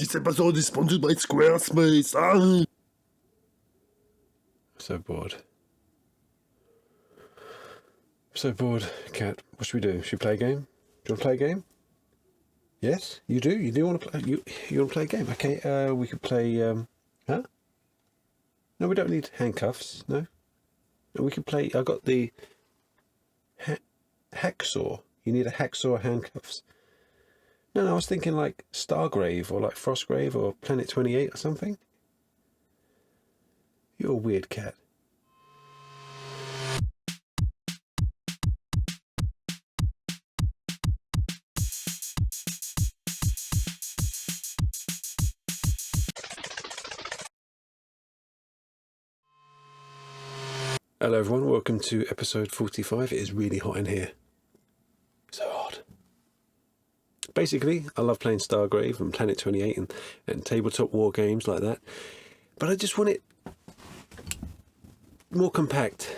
This episode is sponsored by Squarespace. So bored. So bored, Cat. What should we do? Should we play a game? Do you want to play a game? Yes, you do. You do want to play. You want to play a game? Okay. We could play. Huh? No, we don't need handcuffs. No. We could play. I got the hacksaw. You need a hacksaw handcuffs. No, I was thinking like Stargrave or like Frostgrave or Planet 28 or something. You're a weird cat. Hello everyone, welcome to episode 45. It is really hot in here. So hot. Basically, I love playing Stargrave and Planet 28 and tabletop war games like that. But I just want it more compact,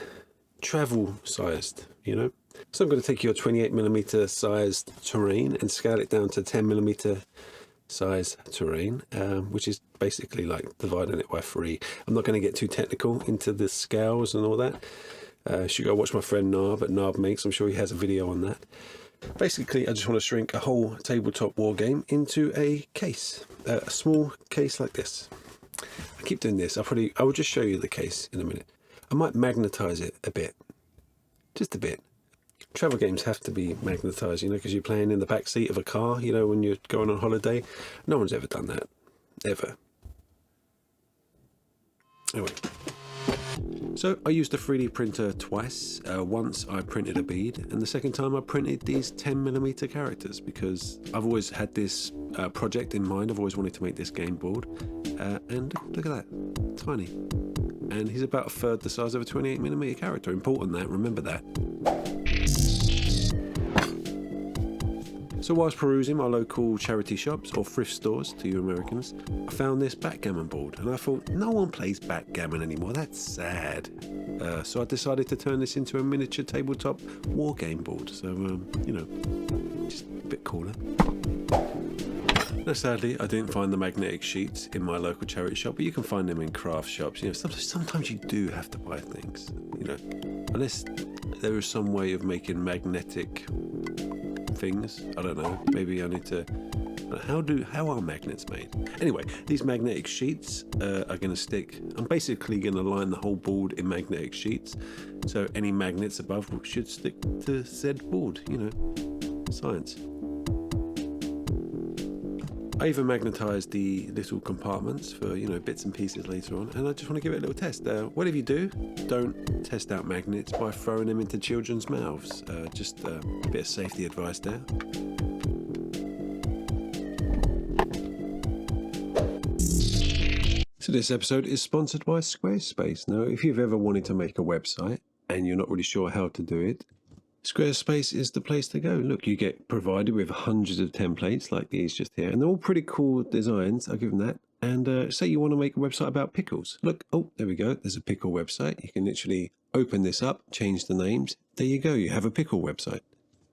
travel-sized, you know? So I'm going to take your 28mm sized terrain and scale it down to 10mm size terrain, which is basically like dividing it by 3. I'm not going to get too technical into the scales and all that. You should go watch my friend Narb at Narb Makes. I'm sure he has a video on that. Basically, I just want to shrink a whole tabletop war game into a case, a small case like this. I keep doing this. I will just show you the case in a minute. I might magnetize it a bit, just a bit. Travel games have to be magnetized, you know, because you're playing in the back seat of a car, you know, when you're going on holiday. No one's ever done that, ever. Anyway, so I used a 3D printer twice. Once I printed a bead, and the second time I printed these 10mm characters, because I've always had this project in mind. I've always wanted to make this game board, and look at that, tiny. And he's about a third the size of a 28mm character. Important that, remember that. So whilst perusing my local charity shops, or thrift stores to you Americans, I found this backgammon board, and I thought, no one plays backgammon anymore, that's sad. So I decided to turn this into a miniature tabletop war game board, so, you know, just a bit cooler. Now, sadly, I didn't find the magnetic sheets in my local charity shop, but you can find them in craft shops. You know, sometimes you do have to buy things, you know, unless there is some way of making magnetic things. I don't know. Maybe I need to. How are magnets made? Anyway, these magnetic sheets are going to stick. I'm basically going to line the whole board in magnetic sheets, so any magnets above should stick to said board. You know, science. I even magnetized the little compartments for, you know, bits and pieces later on, and I just want to give it a little test. Whatever you do, don't test out magnets by throwing them into children's mouths. Just a bit of safety advice there. So this episode is sponsored by Squarespace. Now, if you've ever wanted to make a website and you're not really sure how to do it, Squarespace is the place to go. Look, you get provided with hundreds of templates like these just here, and they're all pretty cool designs, I'll give them that. And say you want to make a website about pickles. Look, oh, there we go. There's a pickle website. You can literally open this up, change the names. There you go. You have a pickle website.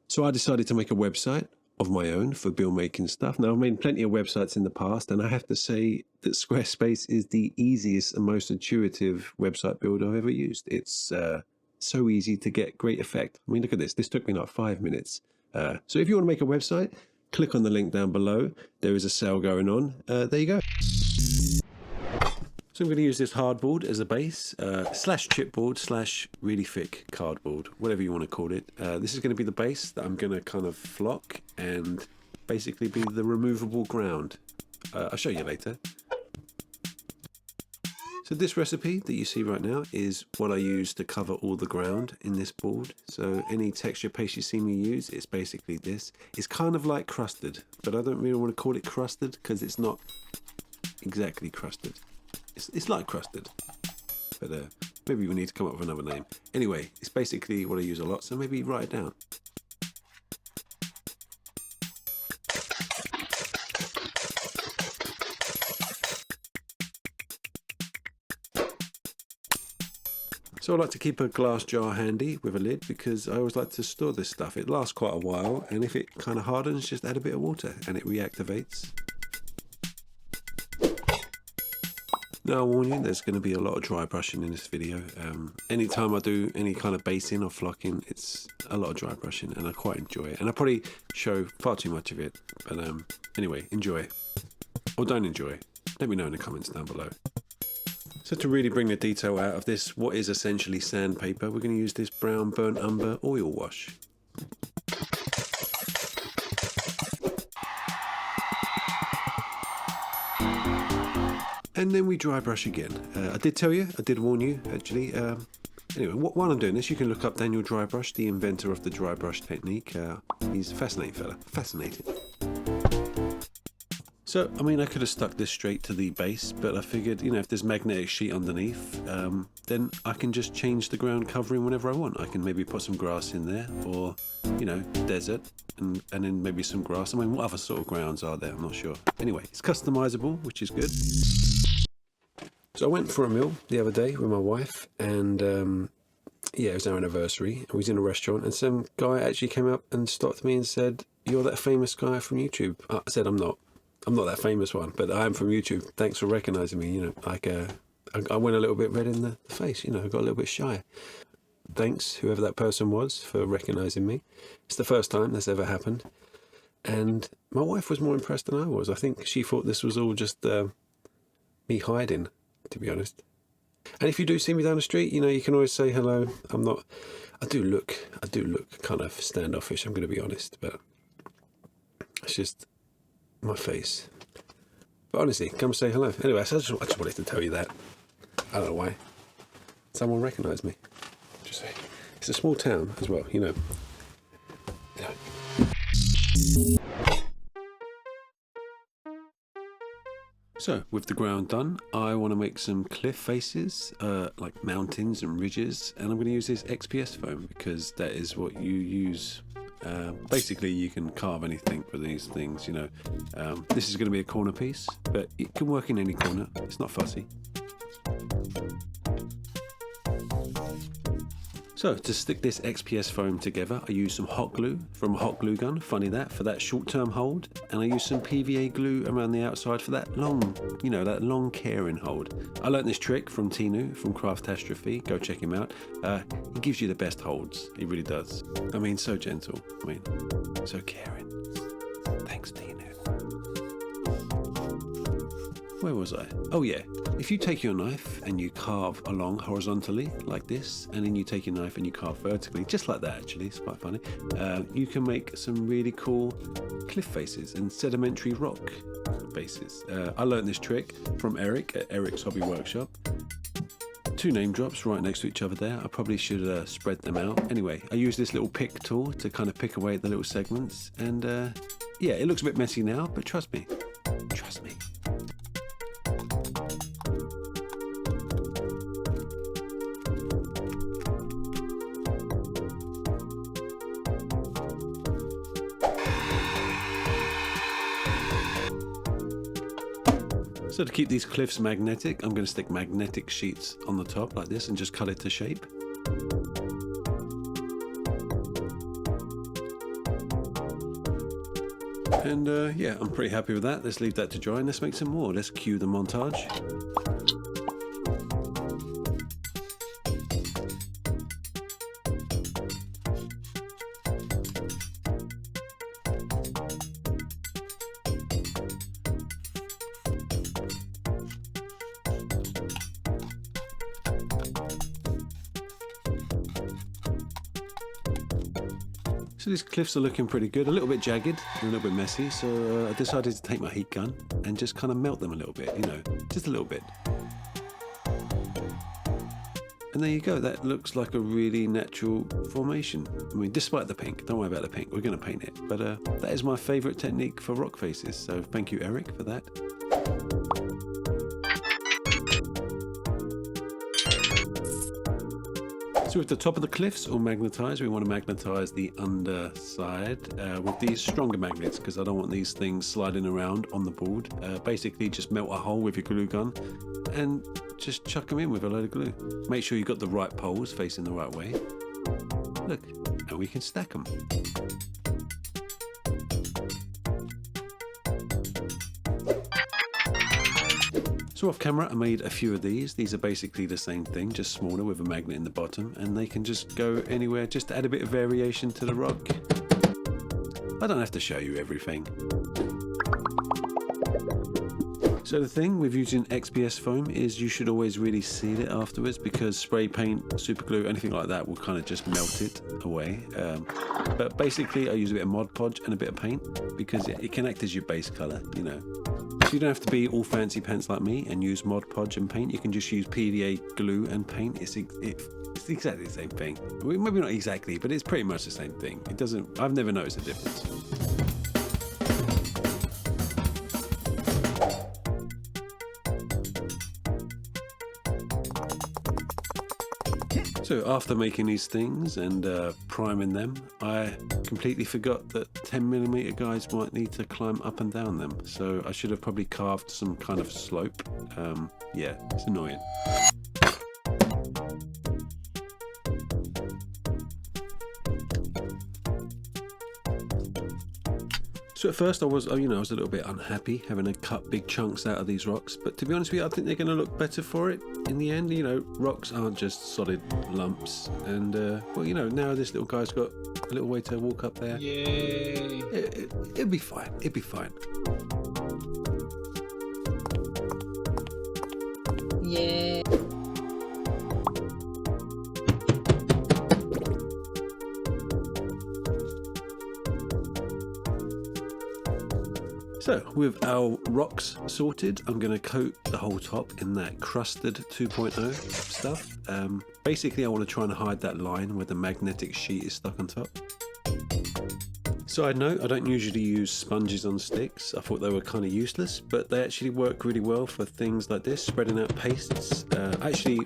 So I decided to make a website of my own for bill making stuff. Now, I've made plenty of websites in the past, and I have to say that Squarespace is the easiest and most intuitive website builder I've ever used. It's so easy to get great effect. I mean, look at this. This took me like 5 minutes. So if you want to make a website, click on the link down below. There is a sale going on. There you go. So I'm going to use this hardboard as a base, slash chipboard, slash really thick cardboard, whatever you want to call it. This is going to be the base that I'm going to kind of flock and basically be the removable ground. I'll show you later. So this recipe that you see right now is what I use to cover all the ground in this board. So any texture paste you see me use, it's basically this. It's kind of like crusted, but I don't really want to call it crusted because it's not exactly crusted. It's like crusted, but maybe we need to come up with another name. Anyway, it's basically what I use a lot, so maybe write it down. So I like to keep a glass jar handy with a lid because I always like to store this stuff. It lasts quite a while, and if it kind of hardens, just add a bit of water and it reactivates. Now I warn you, there's going to be a lot of dry brushing in this video. Anytime I do any kind of basing or flocking, it's a lot of dry brushing, and I quite enjoy it. And I probably show far too much of it, but anyway, enjoy. Or don't enjoy. Let me know in the comments down below. So to really bring the detail out of this, what is essentially sandpaper, we're going to use this brown burnt umber oil wash. And then we dry brush again. I did warn you actually. Anyway, while I'm doing this, you can look up Daniel Drybrush, the inventor of the dry brush technique. He's a fascinating fella, fascinating. So, I mean, I could have stuck this straight to the base, but I figured, you know, if there's magnetic sheet underneath, then I can just change the ground covering whenever I want. I can maybe put some grass in there, or, you know, desert, and then maybe some grass. I mean, what other sort of grounds are there? I'm not sure. Anyway, it's customizable, which is good. So I went for a meal the other day with my wife, and yeah, it was our anniversary. We was in a restaurant, and some guy actually came up and stopped me and said, "You're that famous guy from YouTube." I said, I'm not that famous one, but I am from YouTube. Thanks for recognizing me. You know, like I went a little bit red in the face, you know, I got a little bit shy. Thanks, whoever that person was, for recognizing me. It's the first time that's ever happened. And my wife was more impressed than I was. I think she thought this was all just me hiding, to be honest. And if you do see me down the street, you know, you can always say hello. I do look kind of standoffish, I'm going to be honest, but it's just my face. But honestly, come say hello. Anyway, I just wanted to tell you that. I don't know why. Someone recognised me. Just say, it's a small town as well, you know. So, with the ground done, I want to make some cliff faces, like mountains and ridges, and I'm going to use this XPS foam because that is what you use. Basically, you can carve anything with these things, you know. This is going to be a corner piece, but it can work in any corner. It's not fussy. So, to stick this XPS foam together, I use some hot glue from a hot glue gun, funny that, for that short-term hold, and I use some PVA glue around the outside for that long, you know, that long caring hold. I learnt this trick from Tinu, from Craftastrophe, go check him out. He gives you the best holds, he really does. I mean, so gentle, I mean, so caring. Thanks, Tinu. Where was I? Oh yeah, if you take your knife and you carve along horizontally like this, and then you take your knife and you carve vertically, just like that actually, it's quite funny, you can make some really cool cliff faces and sedimentary rock faces. I learned this trick from Eric at Eric's Hobby Workshop. 2 name drops right next to each other there. I probably should spread them out. Anyway, I use this little pick tool to kind of pick away at the little segments, and yeah, it looks a bit messy now, but trust me. So to keep these cliffs magnetic, I'm going to stick magnetic sheets on the top like this and just cut it to shape. And yeah, I'm pretty happy with that. Let's leave that to dry and let's make some more. Let's cue the montage. So these cliffs are looking pretty good, a little bit jagged and a little bit messy, so I decided to take my heat gun and just kind of melt them a little bit, you know, just a little bit. And there you go, that looks like a really natural formation. I mean, despite the pink, don't worry about the pink, we're going to paint it. But that is my favourite technique for rock faces, so thank you Eric for that. So with the top of the cliffs all magnetized, we want to magnetize the underside with these stronger magnets because I don't want these things sliding around on the board. Basically just melt a hole with your glue gun and just chuck them in with a load of glue. Make sure you've got the right poles facing the right way. Look, and we can stack them. So So off camera I made a few of these. These are basically the same thing, just smaller with a magnet in the bottom, and they can just go anywhere just to add a bit of variation to the rock. I don't have to show you everything. So the thing with using XPS foam is you should always really seal it afterwards, because spray paint, super glue, anything like that will kind of just melt it away. But basically I use a bit of Mod Podge and a bit of paint, because it can act as your base colour, you know. So you don't have to be all fancy pants like me and use Mod Podge and paint. You can just use PVA glue and paint. It's exactly the same thing. Well, maybe not exactly, but it's pretty much the same thing. It doesn't. I've never noticed a difference. So after making these things and priming them, I completely forgot that 10mm guys might need to climb up and down them. So I should have probably carved some kind of slope. Yeah, it's annoying. So at first I was a little bit unhappy having to cut big chunks out of these rocks, but to be honest with you, I think they're going to look better for it in the end. You know, rocks aren't just solid lumps, and well, you know, now this little guy's got a little way to walk up there. Yay! It'll be fine. It'll be fine. Yeah. So with our rocks sorted, I'm going to coat the whole top in that crusted 2.0 stuff. Basically I want to try and hide that line where the magnetic sheet is stuck on top. Side note, I don't usually use sponges on sticks. I thought they were kind of useless, but they actually work really well for things like this, spreading out pastes. I actually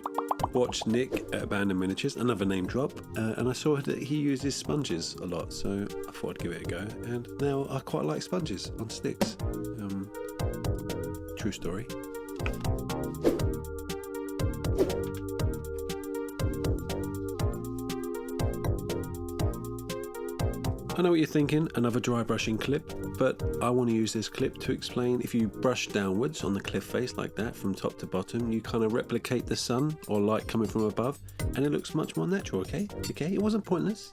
watched Nick at Abandoned Miniatures, another name drop, and I saw that he uses sponges a lot, so I thought I'd give it a go, and now I quite like sponges on sticks. True story. I know what you're thinking, another dry brushing clip, but I want to use this clip to explain if you brush downwards on the cliff face like that from top to bottom, you kind of replicate the sun or light coming from above, and it looks much more natural, okay? Okay, it wasn't pointless.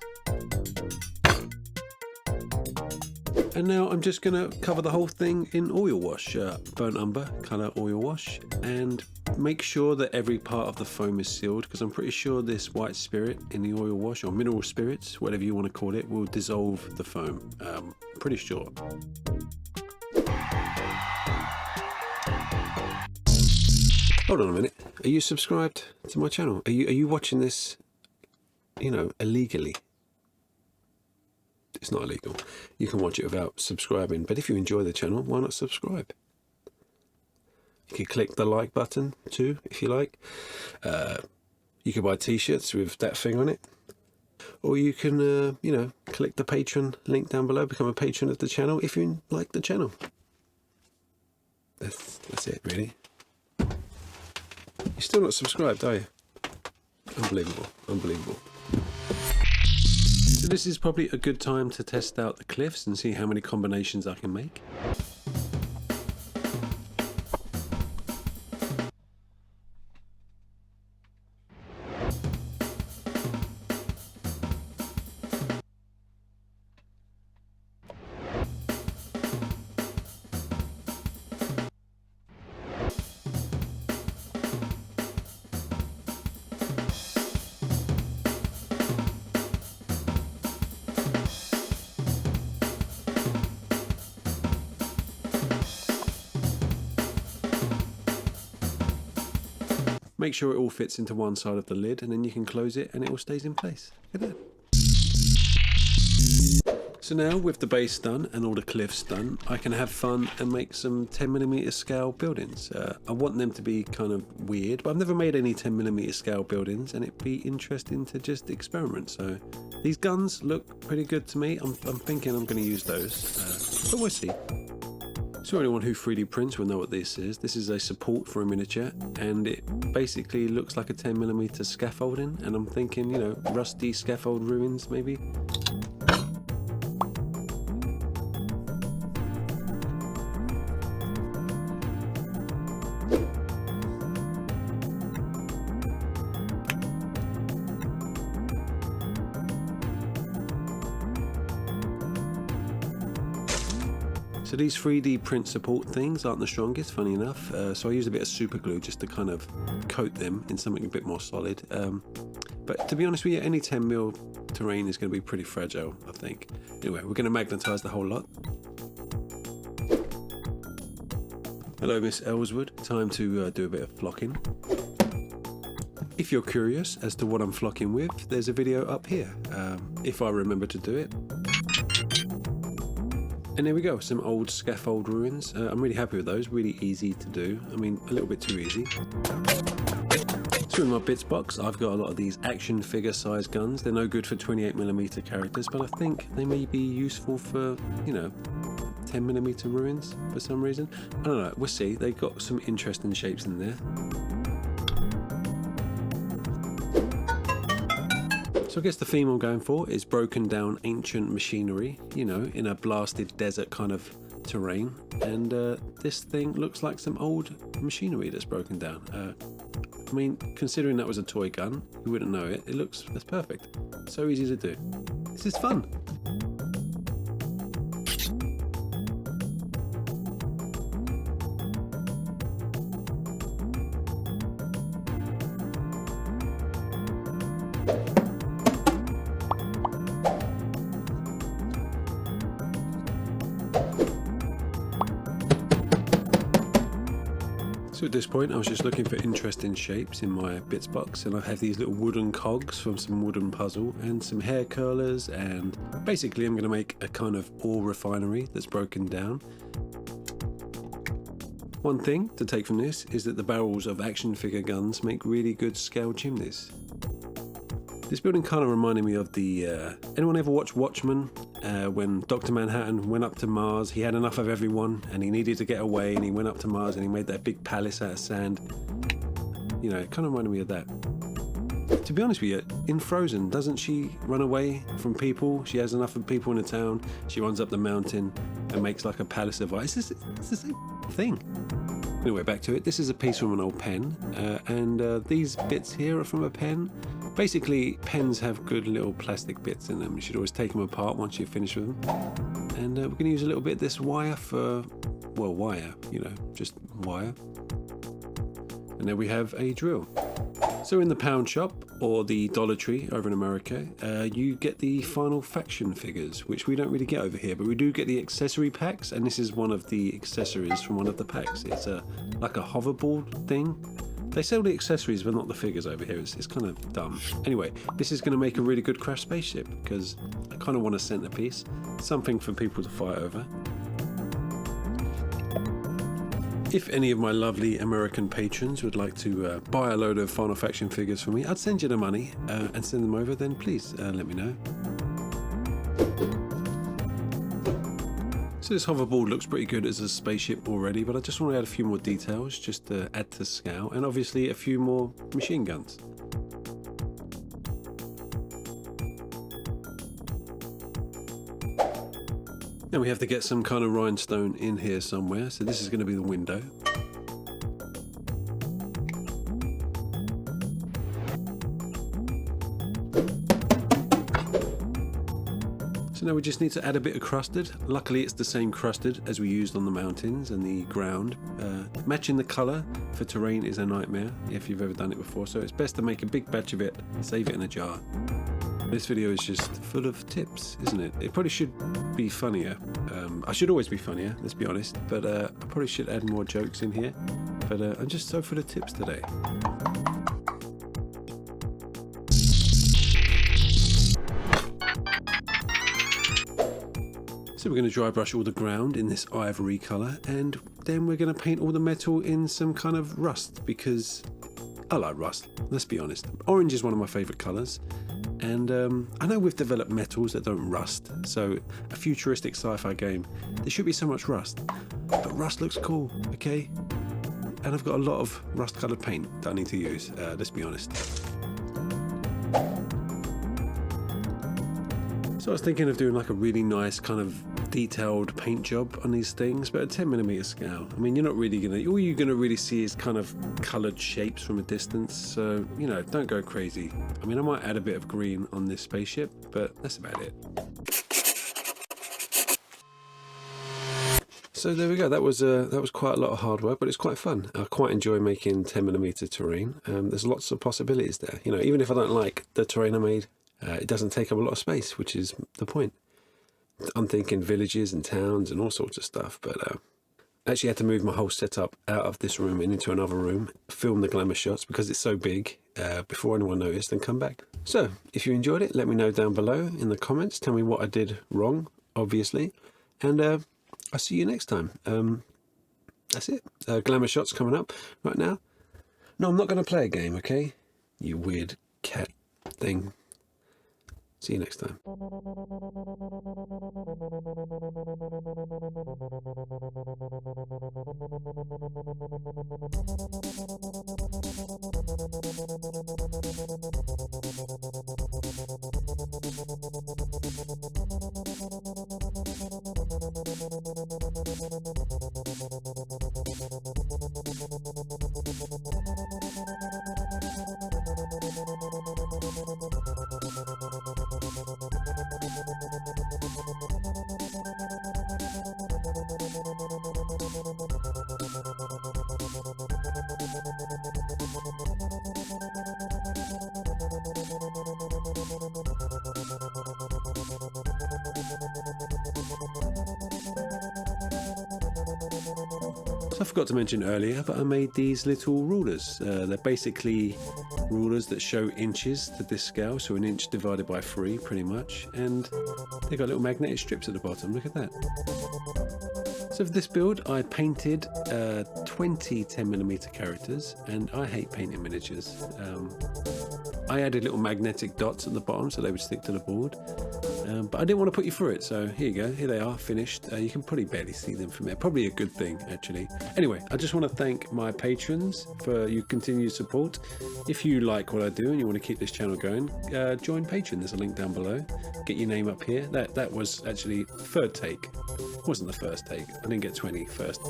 And now I'm just going to cover the whole thing in oil wash, burnt umber colour oil wash, and make sure that every part of the foam is sealed, because I'm pretty sure this white spirit in the oil wash, or mineral spirits, whatever you want to call it, will dissolve the foam. Pretty sure. Hold on a minute. Are you subscribed to my channel? Are you watching this, you know, illegally? It's not illegal. You can watch it without subscribing, but if you enjoy the channel, why not subscribe? You can click the like button too, if you like. You can buy t-shirts with that thing on it. Or you can, you know, click the Patreon link down below, become a patron of the channel if you like the channel. That's it, really. You're still not subscribed, are you? Unbelievable, unbelievable. So this is probably a good time to test out the cliffs and see how many combinations I can make. Make sure it all fits into one side of the lid, and then you can close it and it all stays in place. Look at that. So now with the base done and all the cliffs done, I can have fun and make some 10mm scale buildings. I want them to be kind of weird, but I've never made any 10mm scale buildings, and it'd be interesting to just experiment. So these guns look pretty good to me. I'm thinking I'm going to use those, but we'll see. So anyone who 3D prints will know what this is. This is a support for a miniature, and it basically looks like a 10mm scaffolding, and I'm thinking, you know, rusty scaffold ruins maybe. So these 3D print support things aren't the strongest, funny enough, so I used a bit of super glue just to kind of coat them in something a bit more solid. But to be honest with you, any 10mm terrain is going to be pretty fragile, I think. Anyway, we're going to magnetize the whole lot. Hello, Miss Ellswood. Time to do a bit of flocking. If you're curious as to what I'm flocking with, there's a video up here, if I remember to do it. And there we go, some old scaffold ruins. I'm really happy with those, really easy to do. I mean, a little bit too easy. So in my bits box, I've got a lot of these action figure size guns. They're no good for 28mm characters, but I think they may be useful for, you know, 10mm ruins for some reason. I don't know, we'll see. They've got some interesting shapes in there. So I guess the theme I'm going for is broken down ancient machinery, you know, in a blasted desert kind of terrain. And this thing looks like some old machinery that's broken down. I mean, considering that was a toy gun, you wouldn't know it. That's perfect. So easy to do. This is fun. So at this point I was just looking for interesting shapes in my bits box, and I have these little wooden cogs from some wooden puzzle and some hair curlers, and basically I'm going to make a kind of ore refinery that's broken down. One thing to take from this is that the barrels of action figure guns make really good scale chimneys. This building kind of reminded me of the... anyone ever watch Watchmen? When Dr. Manhattan went up to Mars, he had enough of everyone and he needed to get away, and he went up to Mars and he made that big palace out of sand. You know, it kind of reminded me of that. To be honest with you, in Frozen, doesn't she run away from people? She has enough of people in the town, she runs up the mountain and makes like a palace of ice. It's the same thing. Anyway, back to it. This is a piece from an old pen, and these bits here are from a pen. Basically, pens have good little plastic bits in them. You should always take them apart once you've finished with them. And we're going to use a little bit of this wire for, well, wire, you know, just wire. And then we have a drill. So in the pound shop, or the Dollar Tree over in America, you get the Final Faction figures, which we don't really get over here, but we do get the accessory packs, and this is one of the accessories from one of the packs. It's like a hoverboard thing. They sell the accessories but not the figures over here. It's kind of dumb. Anyway, this is going to make a really good crash spaceship because I kind of want a centerpiece, something for people to fight over. If any of my lovely American patrons would like to buy a load of Final Faction figures for me, I'd send you the money and send them over, then please let me know. So this hoverboard looks pretty good as a spaceship already, but I just want to add a few more details just to add to scale, and obviously a few more machine guns. Now we have to get some kind of rhinestone in here somewhere, so this is going to be the window. So now we just need to add a bit of crusted. Luckily it's the same crusted as we used on the mountains and the ground. Matching the colour for terrain is a nightmare if you've ever done it before, so it's best to make a big batch of it, save it in a jar. This video is just full of tips, isn't it? It probably should be funnier. I should always be funnier, let's be honest, but I probably should add more jokes in here. But I'm just so full of tips today. So we're going to dry brush all the ground in this ivory colour, and then we're going to paint all the metal in some kind of rust, because I like rust, let's be honest. Orange is one of my favourite colours, and I know we've developed metals that don't rust, so a futuristic sci-fi game, there should be so much rust, but rust looks cool, okay? And I've got a lot of rust coloured paint that I need to use, let's be honest. So I was thinking of doing like a really nice kind of detailed paint job on these things, but at 10mm scale. I mean, you're not really gonna, all you're gonna really see is kind of coloured shapes from a distance, so, you know, don't go crazy. I mean, I might add a bit of green on this spaceship, but that's about it. So there we go. That was quite a lot of hard work, but it's quite fun. I quite enjoy making 10mm terrain. There's lots of possibilities there. You know, even if I don't like the terrain I made, it doesn't take up a lot of space, which is the point. I'm thinking villages and towns and all sorts of stuff, but I actually had to move my whole setup out of this room and into another room, film the glamour shots because it's so big before anyone noticed, and come back. So if you enjoyed it, let me know down below in the comments. Tell me what I did wrong, obviously, and I'll see you next time. That's it. Glamour shots coming up right now. No, I'm not going to play a game, okay? You weird cat thing. See you next time. So I forgot to mention earlier, but I made these little rulers. They're basically rulers that show inches to this scale, so an inch divided by 3 pretty much, and they've got little magnetic strips at the bottom. Look at that. So for this build I painted 20 10mm characters, and I hate painting miniatures. I added little magnetic dots at the bottom so they would stick to the board, but I didn't want to put you through it, so here you go, here they are finished. You can probably barely see them from there, probably a good thing actually. Anyway, I just want to thank my patrons for your continued support. If you like what I do and you want to keep this channel going, join Patreon, there's a link down below. Get your name up here. That was actually third take, it wasn't the first take. I didn't get 20 first.